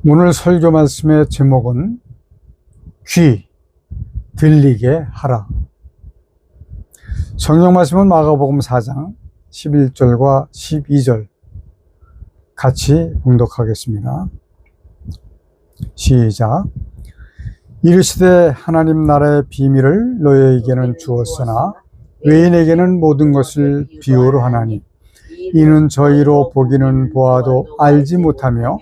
오늘 설교 말씀의 제목은 귀 들리게 하라. 성경 말씀은 마가복음 4장 11절과 12절 같이 봉독하겠습니다. 시작. 이르시되 하나님 나라의 비밀을 너희에게는 주었으나 외인에게는 모든 것을 비유로 하나니 이는 저희로 보기는 보아도 알지 못하며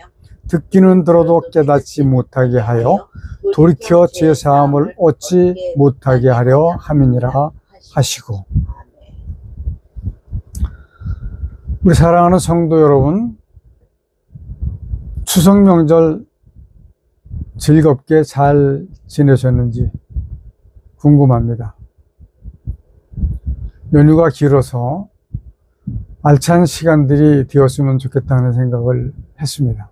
듣기는 들어도 깨닫지 못하게 하여 돌이켜 제사함을 얻지 못하게 하려 함이니라 하시고. 우리 사랑하는 성도 여러분, 추석 명절 즐겁게 잘 지내셨는지 궁금합니다. 연휴가 길어서 알찬 시간들이 되었으면 좋겠다는 생각을 했습니다.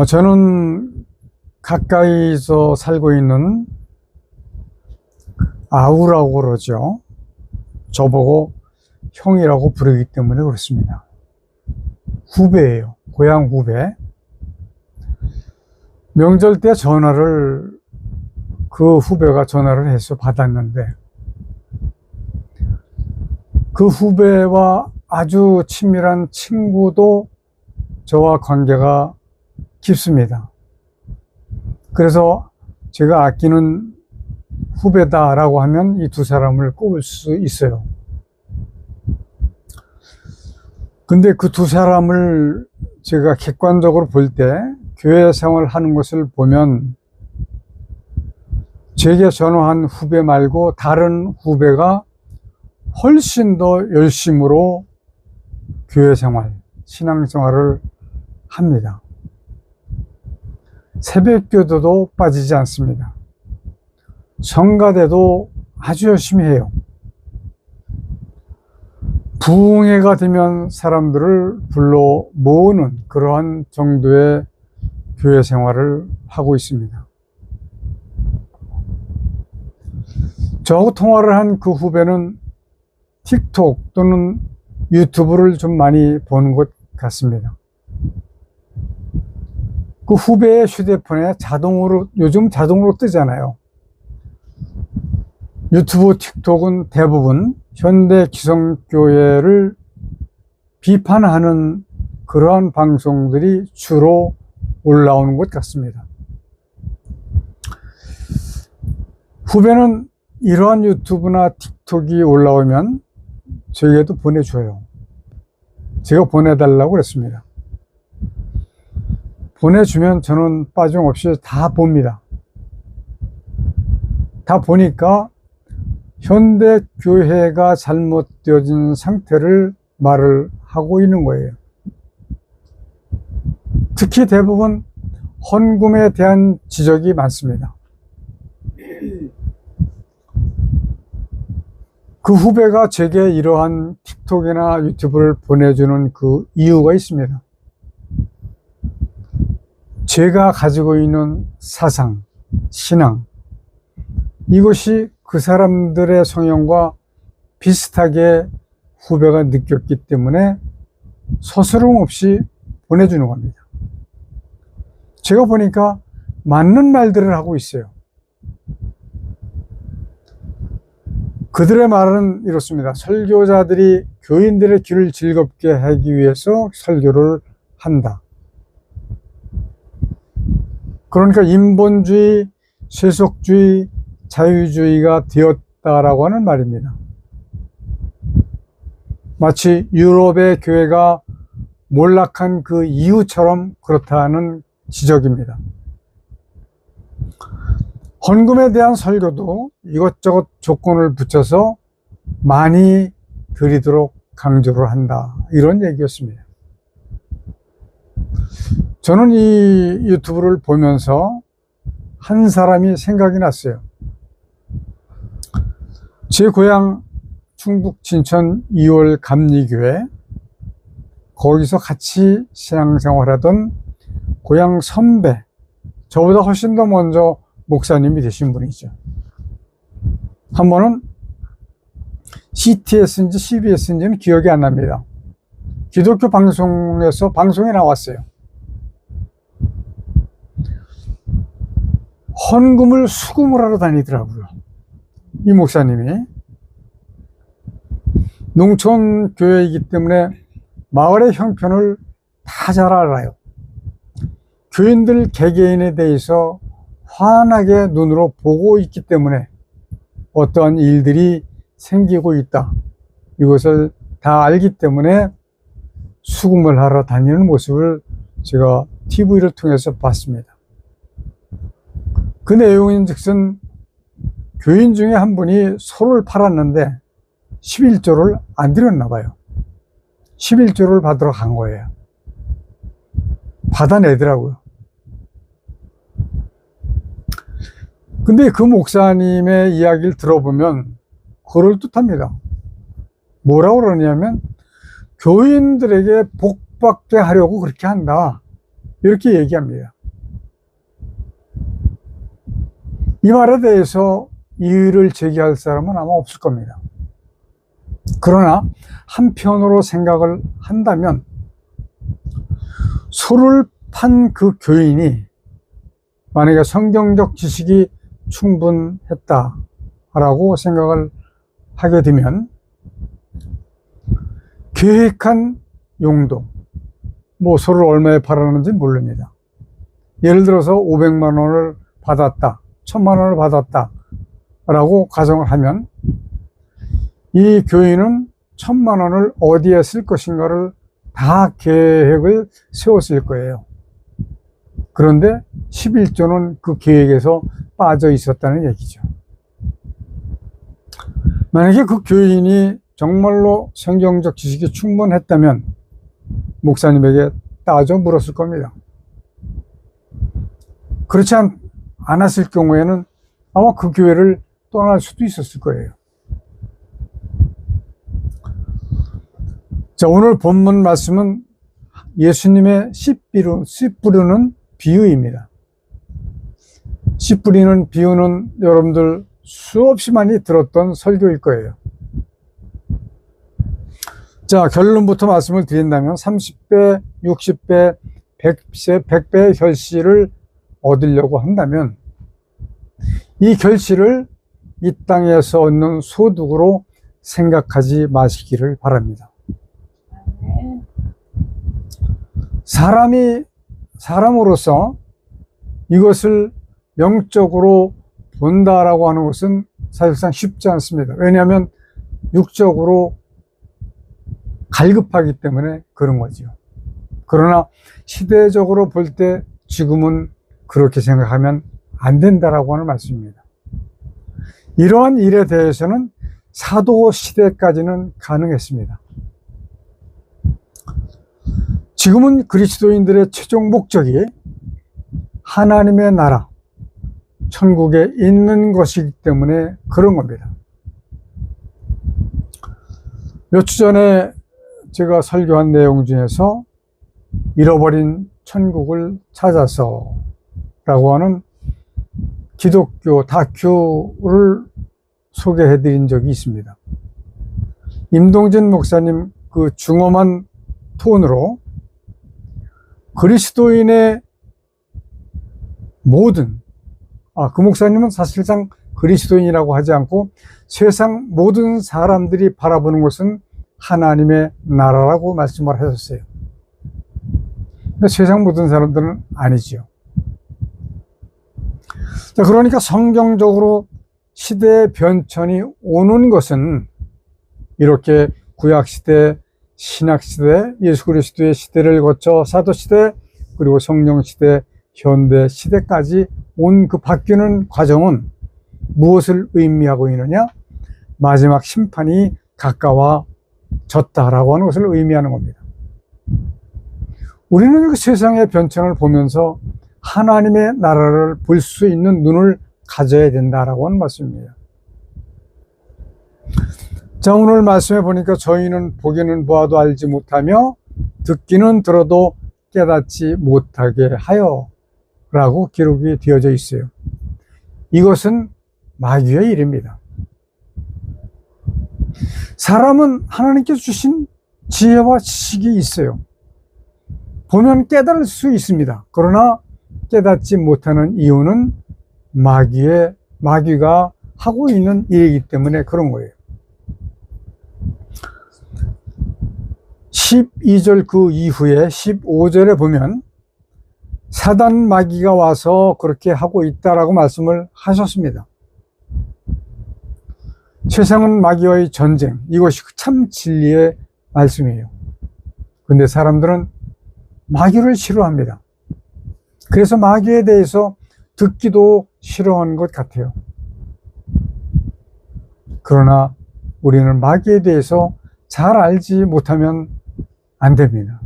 저는 가까이서 살고 있는 아우라고 그러죠. 저보고 형이라고 부르기 때문에 그렇습니다. 후배예요. 고향 후배. 명절 때 그 후배가 전화를 해서 받았는데, 그 후배와 아주 친밀한 친구도 저와 관계가 깊습니다. 그래서 제가 아끼는 후배다라고 하면 이 두 사람을 꼽을 수 있어요. 근데 그 두 사람을 제가 객관적으로 볼 때 교회 생활하는 것을 보면 제게 전화한 후배 말고 다른 후배가 훨씬 더 열심으로 교회 생활, 신앙생활을 합니다. 새벽기도도 빠지지 않습니다. 성가대도 아주 열심히 해요. 부흥회가 되면 사람들을 불러 모으는 그러한 정도의 교회 생활을 하고 있습니다. 저하고 통화를 한 그 후배는 틱톡 또는 유튜브를 좀 많이 보는 것 같습니다. 그 후배의 휴대폰에 요즘 자동으로 뜨잖아요. 유튜브, 틱톡은 대부분 현대 기성교회를 비판하는 그러한 방송들이 주로 올라오는 것 같습니다. 후배는 이러한 유튜브나 틱톡이 올라오면 저에게도 보내줘요. 제가 보내달라고 그랬습니다. 보내주면 저는 빠짐없이 다 봅니다. 다 보니까 현대 교회가 잘못되어진 상태를 말을 하고 있는 거예요. 특히 대부분 헌금에 대한 지적이 많습니다. 그 후배가 제게 이러한 틱톡이나 유튜브를 보내주는 그 이유가 있습니다. 제가 가지고 있는 사상, 신앙, 이것이 그 사람들의 성향과 비슷하게 후배가 느꼈기 때문에 서스럼 없이 보내주는 겁니다. 제가 보니까 맞는 말들을 하고 있어요. 그들의 말은 이렇습니다. 설교자들이 교인들의 귀를 즐겁게 하기 위해서 설교를 한다. 그러니까 인본주의, 세속주의, 자유주의가 되었다라고 하는 말입니다. 마치 유럽의 교회가 몰락한 그 이유처럼 그렇다는 지적입니다. 헌금에 대한 설교도 이것저것 조건을 붙여서 많이 드리도록 강조를 한다. 이런 얘기였습니다. 저는 이 유튜브를 보면서 한 사람이 생각이 났어요. 제 고향 충북 진천 2월 감리교회, 거기서 같이 신앙생활하던 고향 선배, 저보다 훨씬 더 먼저 목사님이 되신 분이죠. 한 번은 CTS인지 CBS인지는 기억이 안 납니다. 기독교 방송에서 방송에 나왔어요. 헌금을 수금을 하러 다니더라고요. 이 목사님이. 농촌 교회이기 때문에 마을의 형편을 다 잘 알아요. 교인들 개개인에 대해서 환하게 눈으로 보고 있기 때문에 어떠한 일들이 생기고 있다, 이것을 다 알기 때문에 수금을 하러 다니는 모습을 제가 TV를 통해서 봤습니다. 그 내용인 즉슨 교인 중에 한 분이 소를 팔았는데 11조를 안 드렸나 봐요. 11조를 받으러 간 거예요. 받아내더라고요. 근데 그 목사님의 이야기를 들어보면 그럴듯합니다. 뭐라고 그러냐면 교인들에게 복받게 하려고 그렇게 한다, 이렇게 얘기합니다. 이 말에 대해서 이의를 제기할 사람은 아마 없을 겁니다. 그러나 한편으로 생각을 한다면 소를 판 그 교인이 만약에 성경적 지식이 충분했다라고 생각을 하게 되면 계획한 용도, 뭐 소를 얼마에 팔았는지 모릅니다. 예를 들어서 500만 원을 받았다, 1000만 원을 받았다 라고 가정을 하면 이 교인은 1000만 원을 어디에 쓸 것인가를 다 계획을 세웠을 거예요. 그런데 11조는 그 계획에서 빠져 있었다는 얘기죠. 만약에 그 교인이 정말로 성경적 지식이 충분했다면 목사님에게 따져 물었을 겁니다. 그렇지 않았을 경우에는 아마 그 교회를 떠날 수도 있었을 거예요. 자, 오늘 본문 말씀은 예수님의 씨 뿌리는 비유입니다. 씨 뿌리는 비유는 여러분들 수없이 많이 들었던 설교일 거예요. 자, 결론부터 말씀을 드린다면 30배, 60배, 100배의 결실을 얻으려고 한다면 이 결실을 이 땅에서 얻는 소득으로 생각하지 마시기를 바랍니다. 사람으로서 이것을 영적으로 본다라고 하는 것은 사실상 쉽지 않습니다. 왜냐하면 육적으로 갈급하기 때문에 그런 거죠. 그러나 시대적으로 볼 때 지금은 그렇게 생각하면 안 된다라고 하는 말씀입니다. 이러한 일에 대해서는 사도 시대까지는 가능했습니다. 지금은 그리스도인들의 최종 목적이 하나님의 나라, 천국에 있는 것이기 때문에 그런 겁니다. 몇 주 전에 제가 설교한 내용 중에서 잃어버린 천국을 찾아서 라고 하는 기독교 다큐를 소개해 드린 적이 있습니다. 임동진 목사님 그 중엄한 톤으로 그리스도인의 모든, 그 목사님은 사실상 그리스도인이라고 하지 않고 세상 모든 사람들이 바라보는 것은 하나님의 나라라고 말씀을 하셨어요. 근데 세상 모든 사람들은 아니지요. 자, 그러니까 성경적으로 시대의 변천이 오는 것은 이렇게 구약시대, 신약시대, 예수 그리스도의 시대를 거쳐 사도시대, 그리고 성령시대, 현대시대까지 온 그 바뀌는 과정은 무엇을 의미하고 있느냐? 마지막 심판이 가까워졌다라고 하는 것을 의미하는 겁니다. 우리는 그 세상의 변천을 보면서 하나님의 나라를 볼 수 있는 눈을 가져야 된다라고 하는 말씀입니다. 자, 오늘 말씀해 보니까 저희는 보기는 보아도 알지 못하며 듣기는 들어도 깨닫지 못하게 하여 라고 기록이 되어져 있어요. 이것은 마귀의 일입니다. 사람은 하나님께서 주신 지혜와 지식이 있어요. 보면 깨달을 수 있습니다. 그러나 깨닫지 못하는 이유는 마귀가 하고 있는 일이기 때문에 그런 거예요. 12절 그 이후에 15절에 보면 사단 마귀가 와서 그렇게 하고 있다라고 말씀을 하셨습니다. 세상은 마귀와의 전쟁, 이것이 참 진리의 말씀이에요. 근데 사람들은 마귀를 싫어합니다. 그래서 마귀에 대해서 듣기도 싫어하는 것 같아요. 그러나 우리는 마귀에 대해서 잘 알지 못하면 안 됩니다.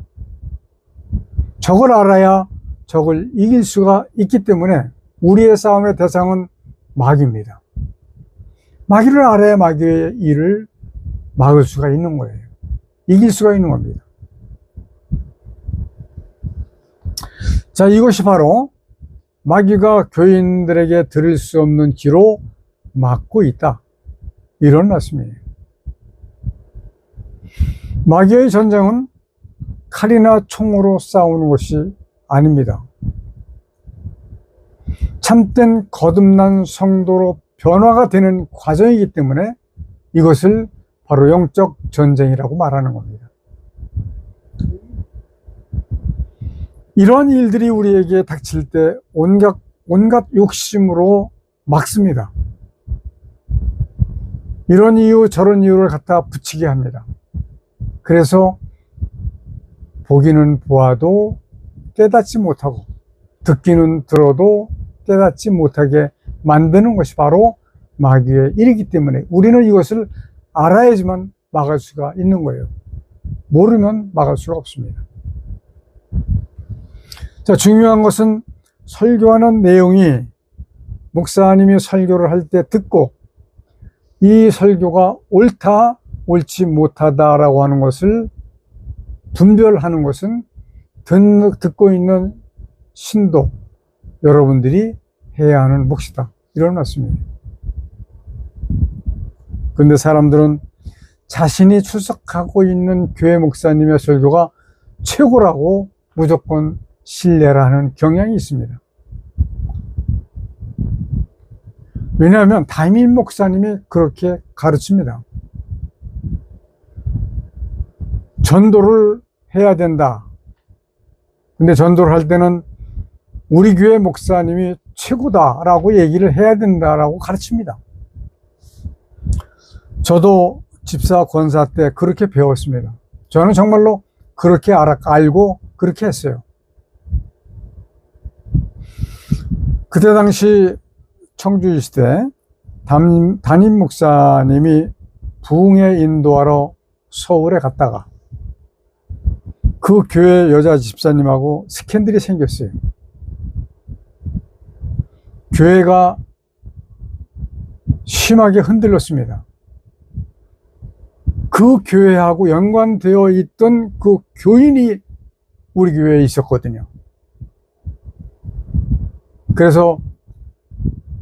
적을 알아야 적을 이길 수가 있기 때문에 우리의 싸움의 대상은 마귀입니다. 마귀를 알아야 마귀의 일을 막을 수가 있는 거예요. 이길 수가 있는 겁니다. 자, 이것이 바로 마귀가 교인들에게 들을 수 없는 귀로 막고 있다, 이런 말씀이에요. 마귀의 전쟁은 칼이나 총으로 싸우는 것이 아닙니다. 참된 거듭난 성도로 변화가 되는 과정이기 때문에 이것을 바로 영적 전쟁이라고 말하는 겁니다. 이러한 일들이 우리에게 닥칠 때 온갖 욕심으로 막습니다. 이런 이유 저런 이유를 갖다 붙이게 합니다. 그래서 보기는 보아도 깨닫지 못하고 듣기는 들어도 깨닫지 못하게 만드는 것이 바로 마귀의 일이기 때문에 우리는 이것을 알아야지만 막을 수가 있는 거예요. 모르면 막을 수가 없습니다. 자, 중요한 것은 설교하는 내용이 목사님이 설교를 할 때 듣고 이 설교가 옳다, 옳지 못하다라고 하는 것을 분별하는 것은 듣고 있는 신도 여러분들이 해야 하는 몫이다, 이런 말씀이에요. 그런데 사람들은 자신이 출석하고 있는 교회 목사님의 설교가 최고라고 무조건 신뢰를 하는 경향이 있습니다. 왜냐하면 담임 목사님이 그렇게 가르칩니다. 전도를 해야 된다. 근데 전도를 할 때는 우리 교회 목사님이 최고다라고 얘기를 해야 된다라고 가르칩니다. 저도 집사 권사 때 그렇게 배웠습니다. 저는 정말로 그렇게 알고 그렇게 했어요. 그때 당시 청주 시대 담임 목사님이 부흥회 인도하러 서울에 갔다가 그 교회 여자 집사님하고 스캔들이 생겼어요. 교회가 심하게 흔들렸습니다. 그 교회하고 연관되어 있던 그 교인이 우리 교회에 있었거든요. 그래서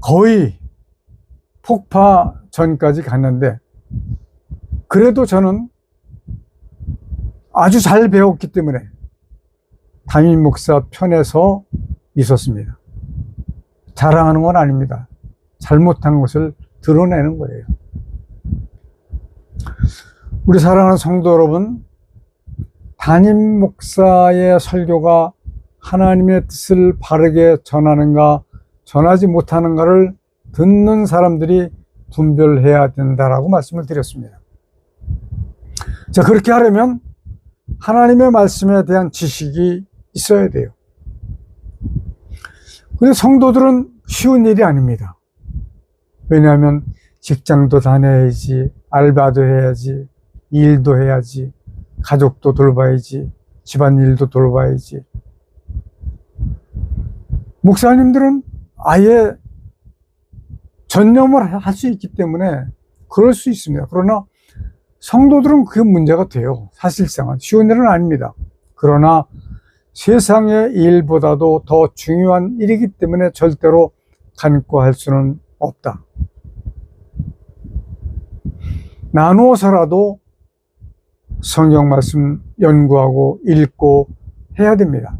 거의 폭파 전까지 갔는데 그래도 저는 아주 잘 배웠기 때문에 담임 목사 편에서 있었습니다. 자랑하는 건 아닙니다. 잘못한 것을 드러내는 거예요. 우리 사랑하는 성도 여러분, 담임 목사의 설교가 하나님의 뜻을 바르게 전하는가 전하지 못하는가를 듣는 사람들이 분별해야 된다라고 말씀을 드렸습니다. 자, 그렇게 하려면 하나님의 말씀에 대한 지식이 있어야 돼요. 근데 성도들은 쉬운 일이 아닙니다. 왜냐하면 직장도 다녀야지, 알바도 해야지, 일도 해야지, 가족도 돌봐야지, 집안일도 돌봐야지. 목사님들은 아예 전념을 할 수 있기 때문에 그럴 수 있습니다. 그러나 성도들은 그게 문제가 돼요. 사실상은 쉬운 일은 아닙니다. 그러나 세상의 일보다도 더 중요한 일이기 때문에 절대로 간과할 수는 없다. 나누어서라도 성경 말씀 연구하고 읽고 해야 됩니다.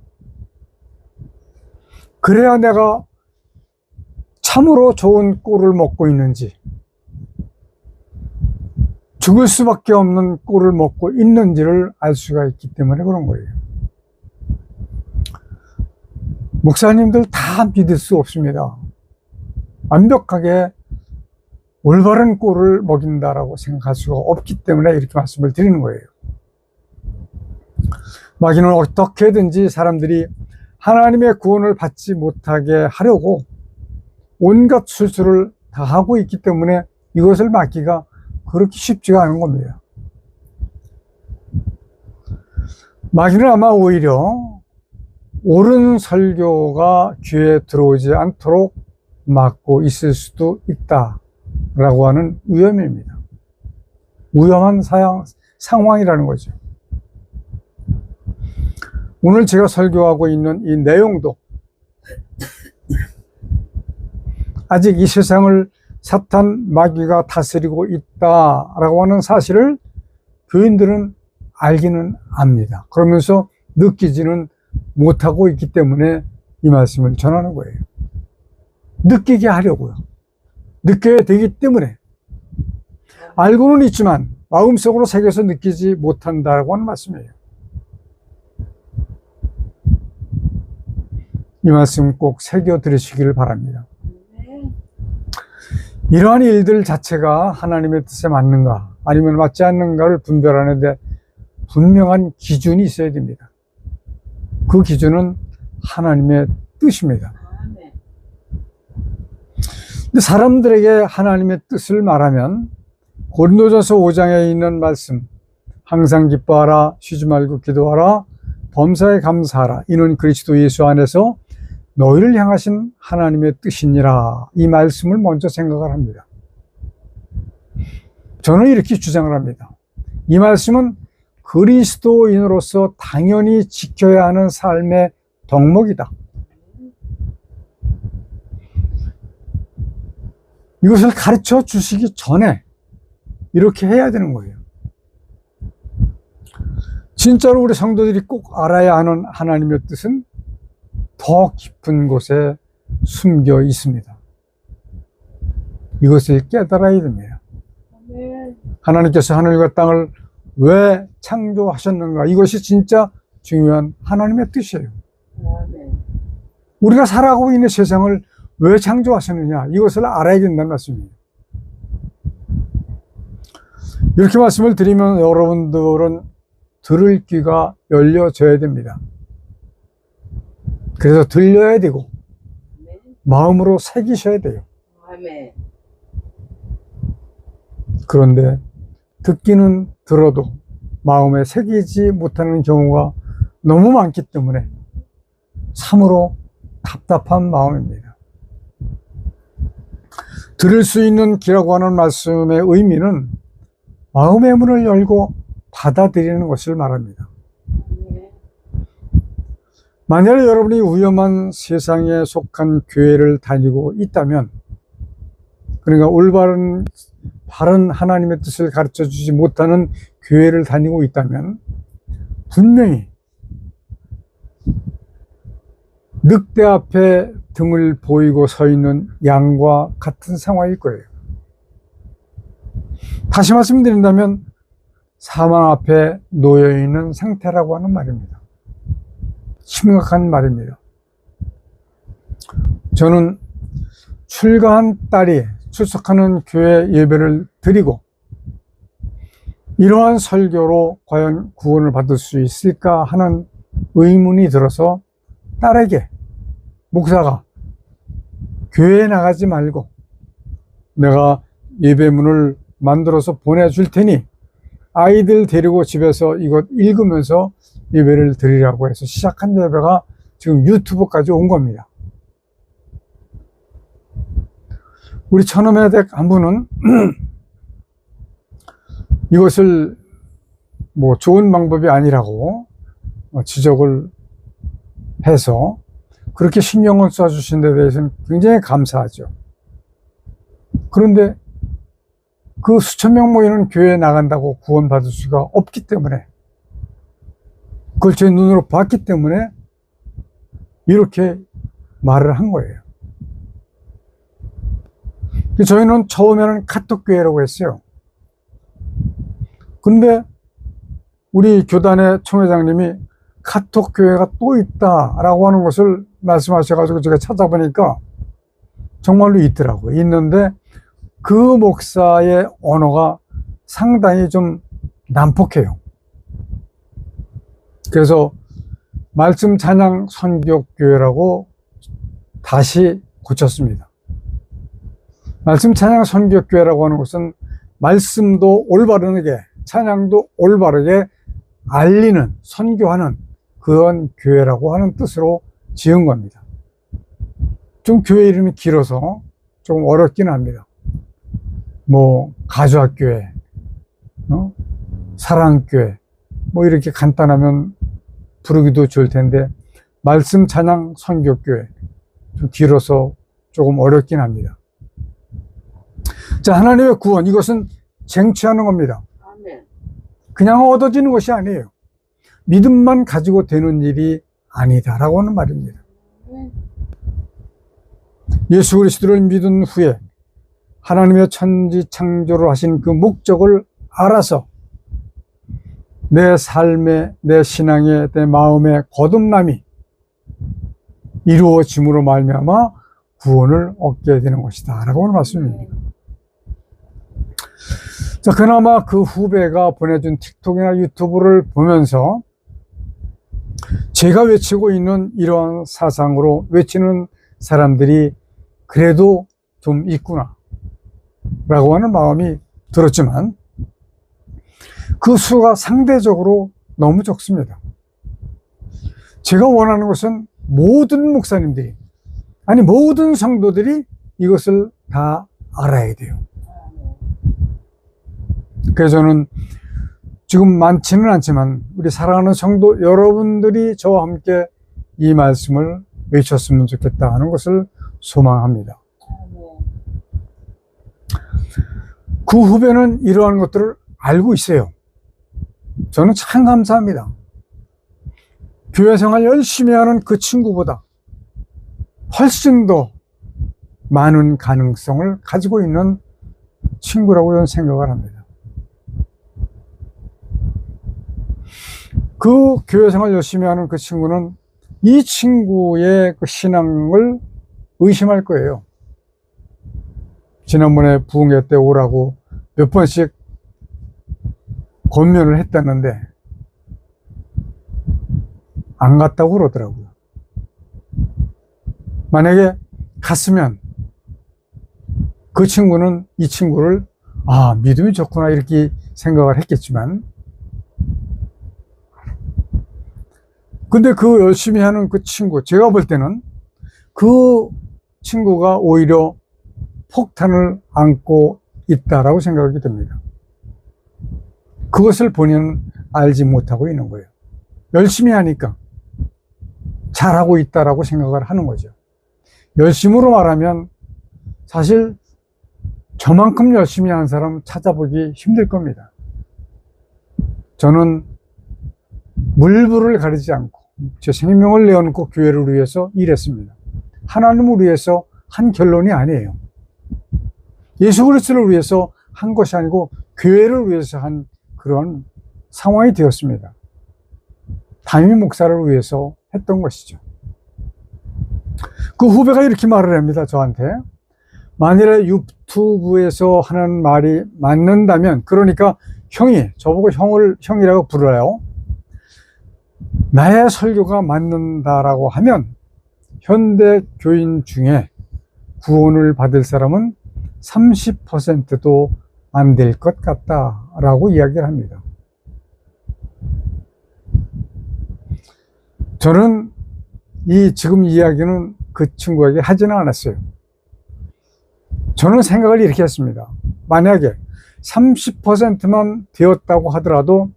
그래야 내가 참으로 좋은 꿀을 먹고 있는지, 죽을 수밖에 없는 꿀을 먹고 있는지를 알 수가 있기 때문에 그런 거예요. 목사님들 다 믿을 수 없습니다. 완벽하게 올바른 꿀을 먹인다라고 생각할 수가 없기 때문에 이렇게 말씀을 드리는 거예요. 마귀는 어떻게든지 사람들이 하나님의 구원을 받지 못하게 하려고 온갖 수술을 다 하고 있기 때문에 이것을 막기가 그렇게 쉽지가 않은 겁니다. 마귀는 아마 오히려 옳은 설교가 귀에 들어오지 않도록 막고 있을 수도 있다라고 하는 위험입니다. 위험한 상황이라는 거죠. 오늘 제가 설교하고 있는 이 내용도 아직 이 세상을 사탄 마귀가 다스리고 있다라고 하는 사실을 교인들은 알기는 압니다. 그러면서 느끼지는 못하고 있기 때문에 이 말씀을 전하는 거예요. 느끼게 하려고요. 느껴야 되기 때문에. 알고는 있지만 마음속으로 새겨서 느끼지 못한다라고 하는 말씀이에요. 이 말씀 꼭 새겨 들으시기를 바랍니다. 이러한 일들 자체가 하나님의 뜻에 맞는가 아니면 맞지 않는가를 분별하는 데 분명한 기준이 있어야 됩니다. 그 기준은 하나님의 뜻입니다. 근데 사람들에게 하나님의 뜻을 말하면 고린도전서 5장에 있는 말씀, 항상 기뻐하라, 쉬지 말고 기도하라, 범사에 감사하라, 이는 그리스도 예수 안에서 너희를 향하신 하나님의 뜻이니라, 이 말씀을 먼저 생각을 합니다. 저는 이렇게 주장을 합니다. 이 말씀은 그리스도인으로서 당연히 지켜야 하는 삶의 덕목이다. 이것을 가르쳐 주시기 전에 이렇게 해야 되는 거예요. 진짜로 우리 성도들이 꼭 알아야 하는 하나님의 뜻은 더 깊은 곳에 숨겨 있습니다. 이것을 깨달아야 됩니다. 하나님께서 하늘과 땅을 왜 창조하셨는가? 이것이 진짜 중요한 하나님의 뜻이에요. 우리가 살아가고 있는 세상을 왜 창조하셨느냐? 이것을 알아야 된다는 말씀이에요. 이렇게 말씀을 드리면 여러분들은 들을 귀가 열려져야 됩니다. 그래서 들려야 되고 마음으로 새기셔야 돼요. 그런데 듣기는 들어도 마음에 새기지 못하는 경우가 너무 많기 때문에 참으로 답답한 마음입니다. 들을 수 있는 귀라고 하는 말씀의 의미는 마음의 문을 열고 받아들이는 것을 말합니다. 만약에 여러분이 위험한 세상에 속한 교회를 다니고 있다면, 그러니까 올바른 바른 하나님의 뜻을 가르쳐 주지 못하는 교회를 다니고 있다면 분명히 늑대 앞에 등을 보이고 서 있는 양과 같은 상황일 거예요. 다시 말씀드린다면 사망 앞에 놓여 있는 상태라고 하는 말입니다. 심각한 말입니다. 저는 출가한 딸이 출석하는 교회 예배를 드리고 이러한 설교로 과연 구원을 받을 수 있을까 하는 의문이 들어서 딸에게 목사가 교회에 나가지 말고 내가 예배문을 만들어서 보내줄 테니 아이들 데리고 집에서 이것 읽으면서 예배를 드리라고 해서 시작한 예배가 지금 유튜브까지 온 겁니다. 우리 천엄회댁 한 분은 이것을 뭐 좋은 방법이 아니라고 지적을 해서 그렇게 신경을 써주신 데 대해서는 굉장히 감사하죠. 그런데 그 수천 명 모이는 교회에 나간다고 구원받을 수가 없기 때문에, 그걸 제 눈으로 봤기 때문에 이렇게 말을 한 거예요. 저희는 처음에는 카톡교회라고 했어요. 근데 우리 교단의 총회장님이 카톡교회가 또 있다라고 하는 것을 말씀하셔가지고 제가 찾아보니까 정말로 있더라고요. 있는데 그 목사의 언어가 상당히 좀 난폭해요. 그래서 말씀 찬양 선교교회라고 다시 고쳤습니다. 말씀 찬양 선교교회라고 하는 것은 말씀도 올바르게, 찬양도 올바르게 알리는, 선교하는 그런 교회라고 하는 뜻으로 지은 겁니다. 좀 교회 이름이 길어서 조금 어렵긴 합니다. 뭐 가주학교회, 사랑교회, 뭐 이렇게 간단하면 부르기도 좋을 텐데 말씀 찬양 선교교회, 좀 길어서 조금 어렵긴 합니다. 자, 하나님의 구원, 이것은 쟁취하는 겁니다. 그냥 얻어지는 것이 아니에요. 믿음만 가지고 되는 일이 아니다라고 하는 말입니다. 예수 그리스도를 믿은 후에 하나님의 천지 창조를 하신 그 목적을 알아서 내 삶에, 내 신앙에, 내 마음의 거듭남이 이루어짐으로 말미암아 구원을 얻게 되는 것이다 라고 하는 말씀입니다. 자, 그나마 그 후배가 보내준 틱톡이나 유튜브를 보면서 제가 외치고 있는 이러한 사상으로 외치는 사람들이 그래도 좀 있구나 라고 하는 마음이 들었지만 그 수가 상대적으로 너무 적습니다. 제가 원하는 것은 모든 목사님들이, 아니 모든 성도들이 이것을 다 알아야 돼요. 그래서 저는 지금 많지는 않지만 우리 사랑하는 성도 여러분들이 저와 함께 이 말씀을 외쳤으면 좋겠다 하는 것을 소망합니다. 그 후배는 이러한 것들을 알고 있어요. 저는 참 감사합니다. 교회 생활 열심히 하는 그 친구보다 훨씬 더 많은 가능성을 가지고 있는 친구라고 저는 생각을 합니다. 그 교회 생활 열심히 하는 그 친구는 이 친구의 그 신앙을 의심할 거예요. 지난번에 부흥회 때 오라고 몇 번씩 권면을 했다는데 안 갔다고 그러더라고요. 만약에 갔으면 그 친구는 이 친구를 믿음이 좋구나 이렇게 생각을 했겠지만, 근데 그 열심히 하는 그 친구, 제가 볼 때는 그 친구가 오히려 폭탄을 안고 있다라고 생각이 됩니다. 그것을 본인은 알지 못하고 있는 거예요. 열심히 하니까 잘하고 있다라고 생각을 하는 거죠. 열심으로 말하면 사실 저만큼 열심히 하는 사람 찾아보기 힘들 겁니다. 저는 물불을 가리지 않고 제 생명을 내어놓고 교회를 위해서 일했습니다. 하나님을 위해서 한 결론이 아니에요. 예수 그리스도를 위해서 한 것이 아니고 교회를 위해서 한 그런 상황이 되었습니다. 담임 목사를 위해서 했던 것이죠. 그 후배가 이렇게 말을 합니다. 저한테. 만일에 유튜브에서 하는 말이 맞는다면, 그러니까 형이, 저보고 형이라고 부르어요. 나의 설교가 맞는다라고 하면 현대 교인 중에 구원을 받을 사람은 30%도 안 될 것 같다라고 이야기를 합니다. 저는 지금 이야기는 그 친구에게 하지는 않았어요. 저는 생각을 이렇게 했습니다. 만약에 30%만 되었다고 하더라도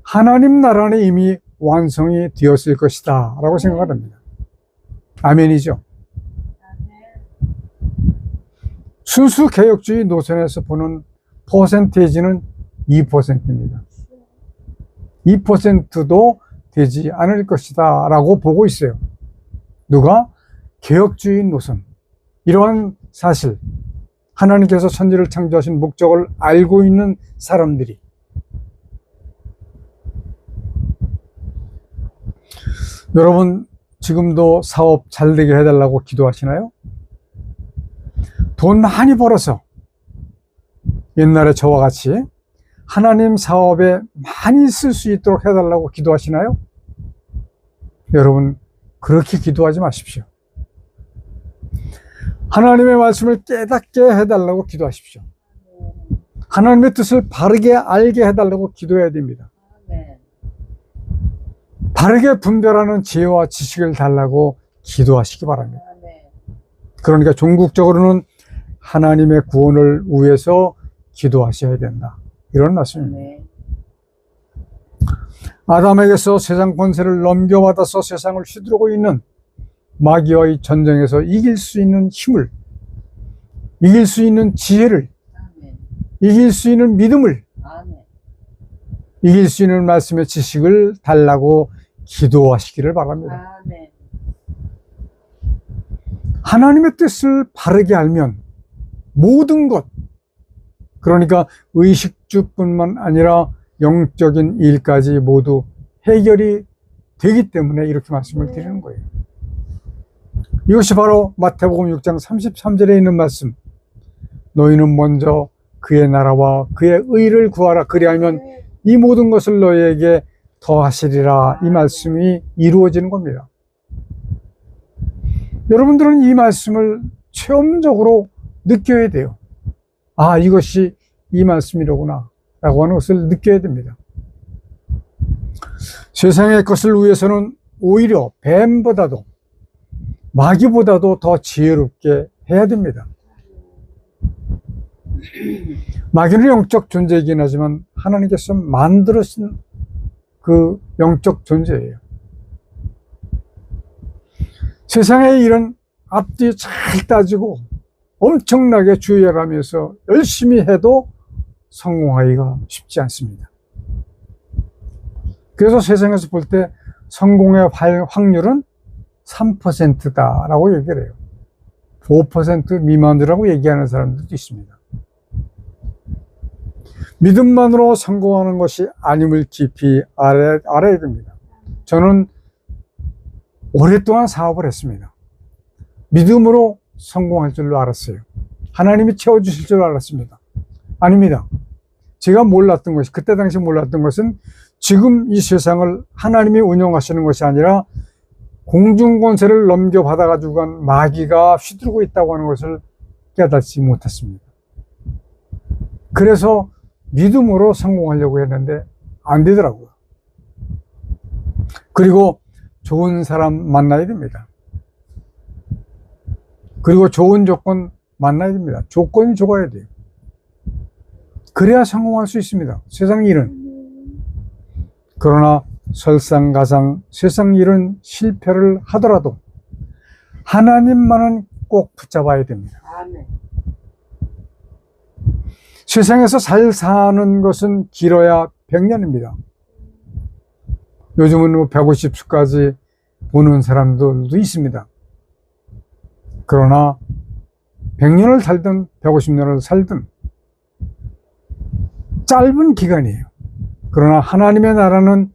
하나님 나라는 이미 완성이 되었을 것이다 라고 생각을 합니다. 아멘이죠. 순수 개혁주의 노선에서 보는 퍼센테이지는 2%입니다. 2%도 되지 않을 것이다 라고 보고 있어요. 누가? 개혁주의 노선. 이러한 사실, 하나님께서 천지를 창조하신 목적을 알고 있는 사람들이. 여러분 지금도 사업 잘 되게 해달라고 기도하시나요? 돈 많이 벌어서 옛날에 저와 같이 하나님 사업에 많이 쓸 수 있도록 해달라고 기도하시나요? 여러분 그렇게 기도하지 마십시오. 하나님의 말씀을 깨닫게 해달라고 기도하십시오. 하나님의 뜻을 바르게 알게 해달라고 기도해야 됩니다. 바르게 분별하는 지혜와 지식을 달라고 기도하시기 바랍니다. 그러니까 종국적으로는 하나님의 구원을 위해서 기도하셔야 된다, 이런 말씀입니다. 아담에게서 세상 권세를 넘겨받아서 세상을 휘두르고 있는 마귀와의 전쟁에서 이길 수 있는 힘을, 이길 수 있는 지혜를, 이길 수 있는 믿음을, 이길 수 있는 말씀의 지식을 달라고 기도하시기를 바랍니다. 하나님의 뜻을 바르게 알면 모든 것, 그러니까 의식주뿐만 아니라 영적인 일까지 모두 해결이 되기 때문에 이렇게 말씀을 드리는 거예요. 이것이 바로 마태복음 6장 33절에 있는 말씀. 너희는 먼저 그의 나라와 그의 의를 구하라. 그리하면 이 모든 것을 너희에게 더하시리라. 이 말씀이 이루어지는 겁니다. 여러분들은 이 말씀을 체험적으로 느껴야 돼요. 아, 이것이 이 말씀이로구나 라고 하는 것을 느껴야 됩니다. 세상의 것을 위해서는 오히려 뱀보다도 마귀보다도 더 지혜롭게 해야 됩니다. 마귀는 영적 존재이긴 하지만 하나님께서 만들으신 그 영적 존재예요. 세상의 일은 앞뒤 잘 따지고 엄청나게 주의하면서 열심히 해도 성공하기가 쉽지 않습니다. 그래서 세상에서 볼 때 성공의 확률은 3%다라고 얘기를 해요. 5% 미만이라고 얘기하는 사람들도 있습니다. 믿음만으로 성공하는 것이 아님을 깊이 알아야 됩니다. 저는 오랫동안 사업을 했습니다. 믿음으로 성공할 줄로 알았어요. 하나님이 채워주실 줄 알았습니다. 아닙니다. 제가 몰랐던 것이, 그때 당시 몰랐던 것은 지금 이 세상을 하나님이 운영하시는 것이 아니라 공중권세를 넘겨받아가지고 간 마귀가 휘두르고 있다고 하는 것을 깨닫지 못했습니다. 그래서 믿음으로 성공하려고 했는데 안 되더라고요. 그리고 좋은 사람 만나야 됩니다. 그리고 좋은 조건 만나야 됩니다. 조건이 좋아야 돼요. 그래야 성공할 수 있습니다. 세상 일은. 그러나 설상가상 세상 일은 실패를 하더라도 하나님만은 꼭 붙잡아야 됩니다. 아멘. 세상에서 잘 사는 것은 길어야 100년입니다. 요즘은 뭐 150수까지 보는 사람들도 있습니다. 그러나 100년을 살든 150년을 살든 짧은 기간이에요. 그러나 하나님의 나라는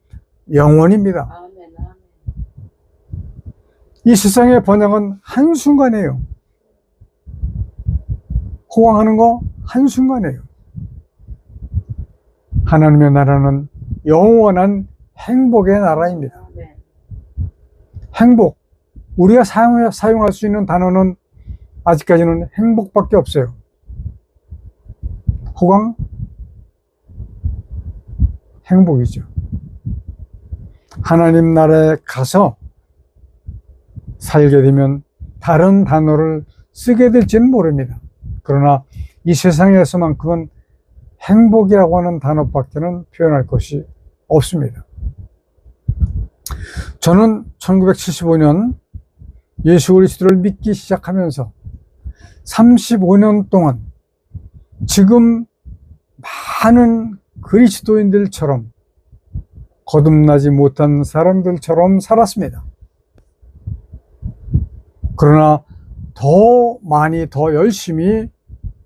영원입니다. 아멘, 아멘. 이 세상의 번영은 한순간이에요. 호황하는 거 한순간이에요. 하나님의 나라는 영원한 행복의 나라입니다. 행복. 우리가 사용할 수 있는 단어는 아직까지는 행복밖에 없어요. 호강? 행복이죠. 하나님 나라에 가서 살게 되면 다른 단어를 쓰게 될지는 모릅니다. 그러나 이 세상에서만큼은 행복이라고 하는 단어밖에는 표현할 것이 없습니다. 저는 1975년 예수 그리스도를 믿기 시작하면서 35년 동안 지금 많은 그리스도인들처럼 거듭나지 못한 사람들처럼 살았습니다. 그러나 더 많이 더 열심히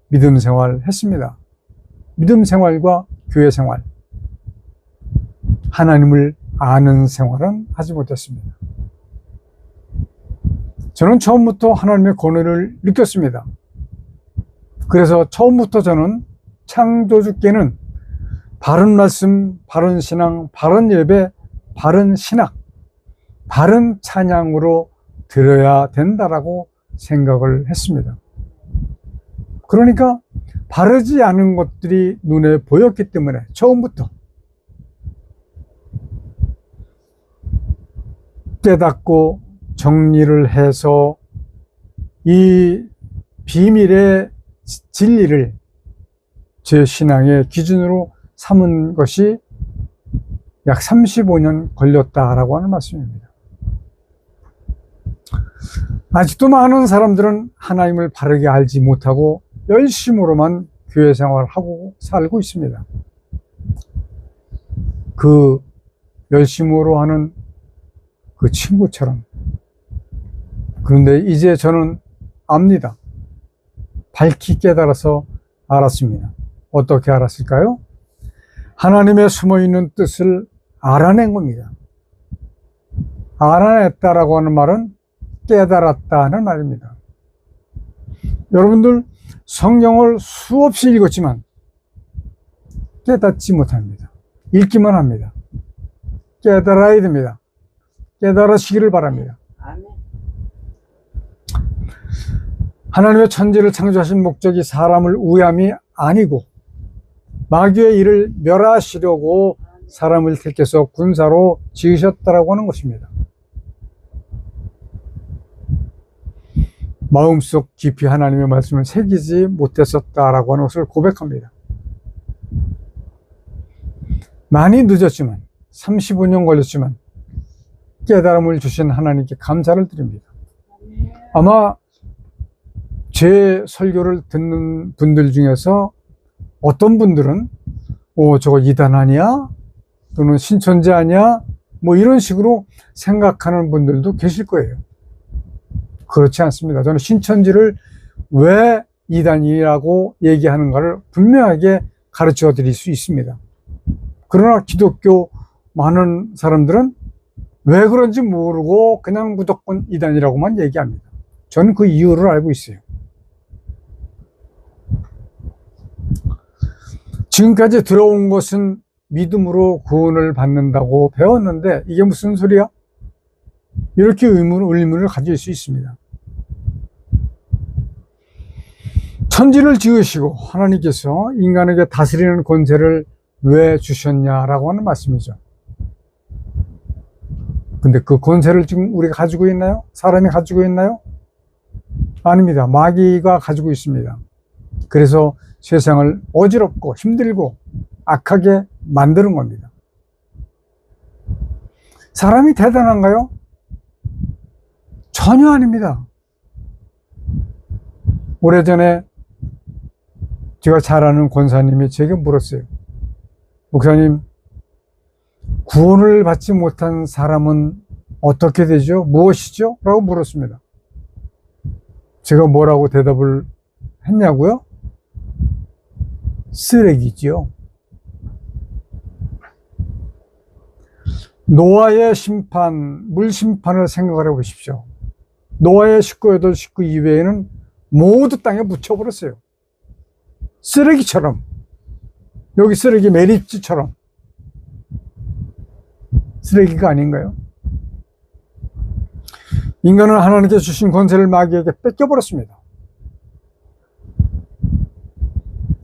믿음 생활을 했습니다. 믿음 생활과 교회 생활, 하나님을 아는 생활은 하지 못했습니다. 저는 처음부터 하나님의 권위를 느꼈습니다. 그래서 처음부터 저는 창조주께는 바른 말씀, 바른 신앙, 바른 예배, 바른 신학, 바른 찬양으로 드려야 된다라고 생각을 했습니다. 그러니까 바르지 않은 것들이 눈에 보였기 때문에 처음부터 깨닫고 정리를 해서 이 비밀의 진리를 제 신앙의 기준으로 삼은 것이 약 35년 걸렸다라고 하는 말씀입니다. 아직도 많은 사람들은 하나님을 바르게 알지 못하고 열심으로만 교회 생활을 하고 살고 있습니다. 그 열심으로 하는 그 친구처럼. 그런데 이제 저는 압니다. 밝히 깨달아서 알았습니다. 어떻게 알았을까요? 하나님의 숨어있는 뜻을 알아낸 겁니다. 알아냈다라고 하는 말은 깨달았다는 말입니다. 여러분들 성경을 수없이 읽었지만 깨닫지 못합니다. 읽기만 합니다. 깨달아야 됩니다. 깨달으시기를 바랍니다. 하나님의 천지를 창조하신 목적이 사람을 우얌이 아니고 마귀의 일을 멸하시려고 사람을 택해서 군사로 지으셨다라고 하는 것입니다. 마음속 깊이 하나님의 말씀을 새기지 못했었다라고 하는 것을 고백합니다. 많이 늦었지만 35년 걸렸지만 깨달음을 주신 하나님께 감사를 드립니다. 아마 제 설교를 듣는 분들 중에서 어떤 분들은 저거 이단 아니야? 또는 신천지 아니야? 뭐 이런 식으로 생각하는 분들도 계실 거예요. 그렇지 않습니다. 저는 신천지를 왜 이단이라고 얘기하는가를 분명하게 가르쳐 드릴 수 있습니다. 그러나 기독교 많은 사람들은 왜 그런지 모르고 그냥 무조건 이단이라고만 얘기합니다. 저는 그 이유를 알고 있어요. 지금까지 들어온 것은 믿음으로 구원을 받는다고 배웠는데 이게 무슨 소리야? 이렇게 의문을 가질 수 있습니다. 천지를 지으시고 하나님께서 인간에게 다스리는 권세를 왜 주셨냐라고 하는 말씀이죠. 근데 그 권세를 지금 우리가 가지고 있나요? 사람이 가지고 있나요? 아닙니다. 마귀가 가지고 있습니다. 그래서 세상을 어지럽고 힘들고 악하게 만드는 겁니다. 사람이 대단한가요? 전혀 아닙니다. 오래전에 제가 잘 아는 권사님이 제게 물었어요. 목사님, 구원을 받지 못한 사람은 어떻게 되죠? 무엇이죠? 라고 물었습니다. 제가 뭐라고 대답을 했냐고요? 쓰레기죠. 노아의 심판, 물 심판을 생각을 해보십시오. 노아의 식구 8 식구 이외에는 모두 땅에 묻혀버렸어요. 쓰레기처럼. 여기 쓰레기 매립지처럼. 쓰레기가 아닌가요? 인간은 하나님께 주신 권세를 마귀에게 뺏겨버렸습니다.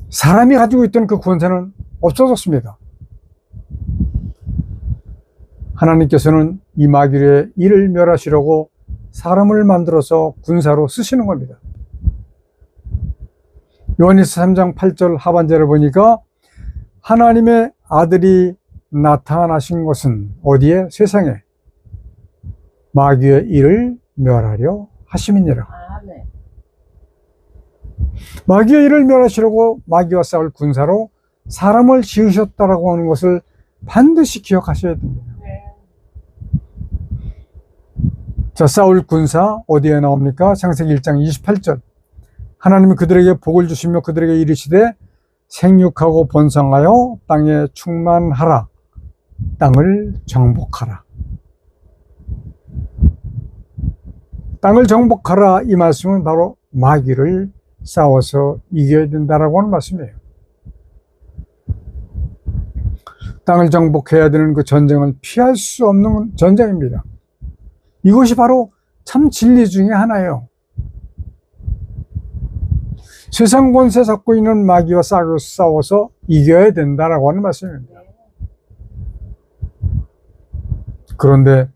사람이 가지고 있던 그 권세는 없어졌습니다. 하나님께서는 이 마귀의 일을 멸하시려고 사람을 만들어서 군사로 쓰시는 겁니다. 요한일서 3장 8절 하반절을 보니까 하나님의 아들이 나타나신 것은 어디에? 세상에 마귀의 일을 멸하려 하심이니라. 마귀의 일을 멸하시려고 마귀와 싸울 군사로 사람을 지으셨다라고 하는 것을 반드시 기억하셔야 됩니다. 자, 사울 군사 어디에 나옵니까? 창세기 1장 28절. 하나님이 그들에게 복을 주시며 그들에게 이르시되 생육하고 번성하여 땅에 충만하라. 땅을 정복하라. 땅을 정복하라, 이 말씀은 바로 마귀를 싸워서 이겨야 된다라고 하는 말씀이에요. 땅을 정복해야 되는 그 전쟁은 피할 수 없는 전쟁입니다. 이것이 바로 참 진리 중에 하나예요. 세상 권세 잡고 있는 마귀와 싸워서 이겨야 된다라고 하는 말씀입니다. 그런데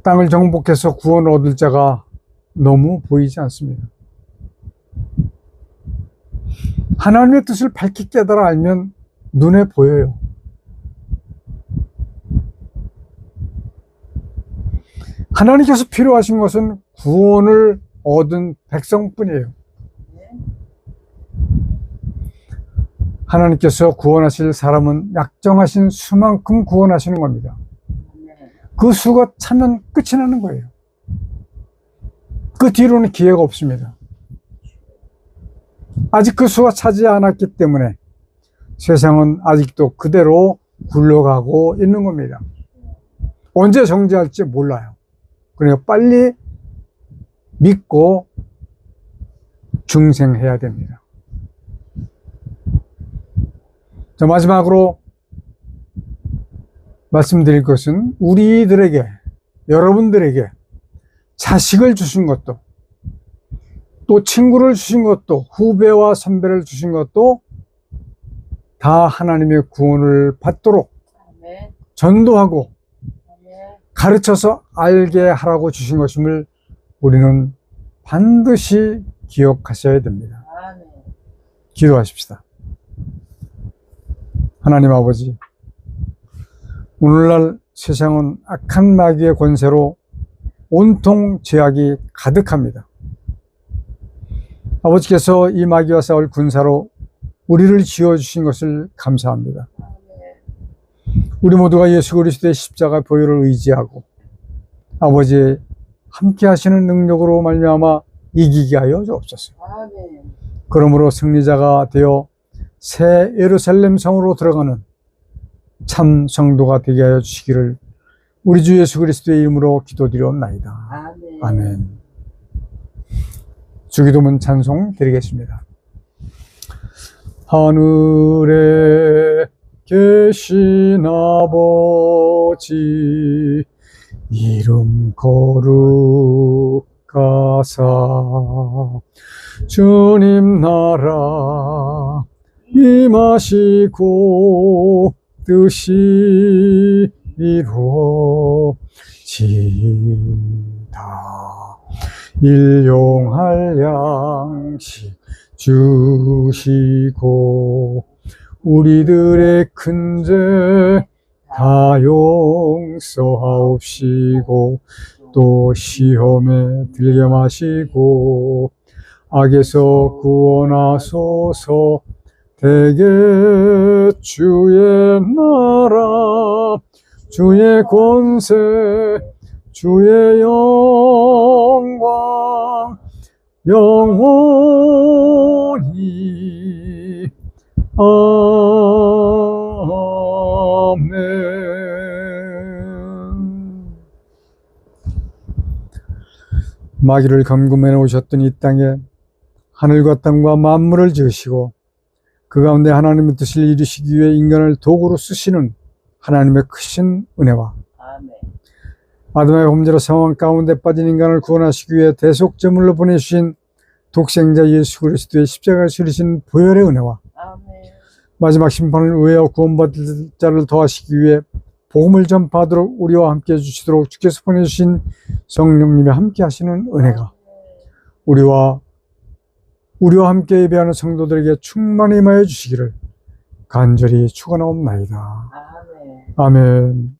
땅을 정복해서 구원을 얻을 자가 너무 보이지 않습니다. 하나님의 뜻을 밝히 깨달아 알면 눈에 보여요. 하나님께서 필요하신 것은 구원을 얻은 백성뿐이에요. 하나님께서 구원하실 사람은 약정하신 수만큼 구원하시는 겁니다. 그 수가 차면 끝이 나는 거예요. 그 뒤로는 기회가 없습니다. 아직 그 수가 차지 않았기 때문에 세상은 아직도 그대로 굴러가고 있는 겁니다. 언제 정지할지 몰라요. 그러니까 빨리 믿고 중생해야 됩니다. 자, 마지막으로 말씀드릴 것은 우리들에게, 여러분들에게 자식을 주신 것도, 또 친구를 주신 것도, 후배와 선배를 주신 것도 다 하나님의 구원을 받도록 전도하고 가르쳐서 알게 하라고 주신 것임을 우리는 반드시 기억하셔야 됩니다. 기도하십시다. 하나님 아버지, 오늘날 세상은 악한 마귀의 권세로 온통 죄악이 가득합니다. 아버지께서 이 마귀와 싸울 군사로 우리를 지어주신 것을 감사합니다. 우리 모두가 예수 그리스도의 십자가 보혈을 의지하고 아버지의 함께 하시는 능력으로 말미암아 이기게 하여 주옵소서. 그러므로 승리자가 되어 새 예루살렘 성으로 들어가는 참 성도가 되게 하여 주시기를 우리 주 예수 그리스도의 이름으로 기도드리옵나이다. 아멘. 주기도문 찬송 드리겠습니다. 하늘에 계신 아버지 이름 거룩하사 주님 나라 임하시고 뜻이 이루어지다. 일용할 양식 주시고 우리들의 큰 죄 다 용서하옵시고 또 시험에 들게 마시고 악에서 구원하소서. 대개 주의 나라 주의 권세 주의 영광 영원히 아멘. 마귀를 감금해 놓으셨던 이 땅에 하늘과 땅과 만물을 지으시고 그 가운데 하나님의 뜻을 이루시기 위해 인간을 도구로 쓰시는 하나님의 크신 은혜와 아담의 범죄로 상황 가운데 빠진 인간을 구원하시기 위해 대속제물로 보내주신 독생자 예수 그리스도의 십자가를 치르신 보혈의 은혜와 마지막 심판을 의하여 구원받을 자를 더하시기 위해 복음을 전파하도록 우리와 함께 해주시도록 주께서 보내주신 성령님이 함께 하시는 은혜가 우리와 함께 예배하는 성도들에게 충만히 임하여 주시기를 간절히 축원하옵나이다. 아멘.